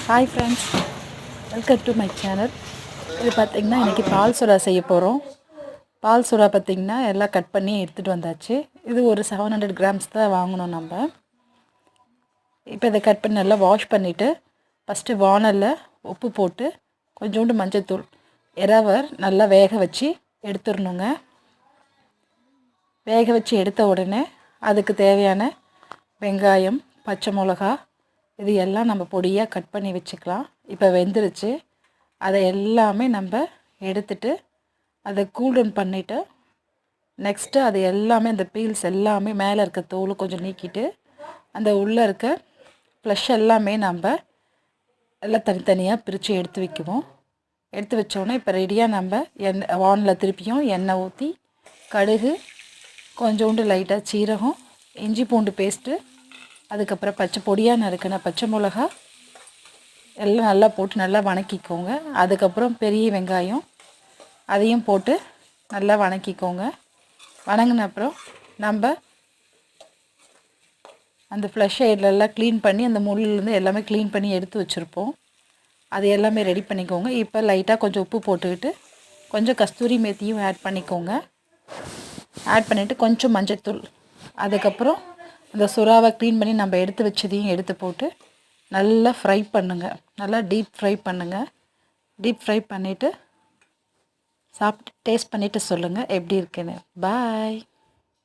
Hi friends, welcome to my channel. இது பார்த்திங்கன்னா இன்றைக்கி பால் சுறா செய்ய போகிறோம். பால் சுறா பார்த்திங்கன்னா எல்லாம் கட் பண்ணி எடுத்துகிட்டு வந்தாச்சு. இது ஒரு 700 கிராம்ஸ் தான் வாங்கணும் நம்ம. இப்போ இதை கட் பண்ணி நல்லா வாஷ் பண்ணிவிட்டு ஃபஸ்ட்டு வானலில் உப்பு போட்டு கொஞ்சோண்டு மஞ்சள்தூள் இரவர் நல்லா வேக வச்சு எடுத்துடணுங்க. வேக வச்சு எடுத்த உடனே அதுக்கு தேவையான வெங்காயம், பச்சை மிளகா இது எல்லாம் நம்ம பொடியாக கட் பண்ணி வச்சுக்கலாம். இப்போ வெந்துருச்சு. அதை எல்லாமே நம்ம எடுத்துட்டு அதை கூல் டவுன் பண்ணிவிட்டு நெக்ஸ்ட்டு அது எல்லாமே அந்த பீல்ஸ் எல்லாமே மேலே இருக்க தோல் கொஞ்சம் நீக்கிட்டு அந்த உள்ளே இருக்க ஃப்ளஷ் எல்லாமே நம்ம எல்லாம் தனித்தனியாக பிரித்து எடுத்து வைக்குவோம். எடுத்து வச்சோடனே இப்போ ரெடியாக நம்ம வானில் திருப்பியும் எண்ணெய் ஊற்றி கடுகு, கொஞ்சோண்டு லைட்டாக சீரகம், இஞ்சி பூண்டு பேஸ்ட்டு, அதுக்கப்புறம் பொடியாக நறுக்கின பச்சை மிளகா எல்லாம் நல்லா போட்டு நல்லா வணக்கிக்கோங்க. அதுக்கப்புறம் பெரிய வெங்காயம் அதையும் போட்டு நல்லா வணக்கிக்கோங்க. வணங்கின அப்புறம் நம்ம அந்த ஃப்ளஷ் எல்லாம் க்ளீன் பண்ணி அந்த முள்ளிலேருந்து எல்லாமே க்ளீன் பண்ணி எடுத்து வச்சுருப்போம். அது எல்லாமே ரெடி பண்ணிக்கோங்க. இப்போ லைட்டாக கொஞ்சம் உப்பு போட்டுக்கிட்டு கொஞ்சம் கஸ்தூரி மேத்தியும் ஆட் பண்ணிக்கோங்க. ஆட் பண்ணிவிட்டு கொஞ்சம் மஞ்சள்தூள், அதுக்கப்புறம் அந்த சுறாவை க்ளீன் பண்ணி நம்ம எடுத்து வச்சதையும் எடுத்து போட்டு நல்லா ஃப்ரை பண்ணுங்கள். நல்லா டீப் ஃப்ரை பண்ணுங்கள். டீப் ஃப்ரை பண்ணிவிட்டு சாப்பிட்டு டேஸ்ட் பண்ணிவிட்டு சொல்லுங்கள் எப்படி இருக்குன்னு. பாய்.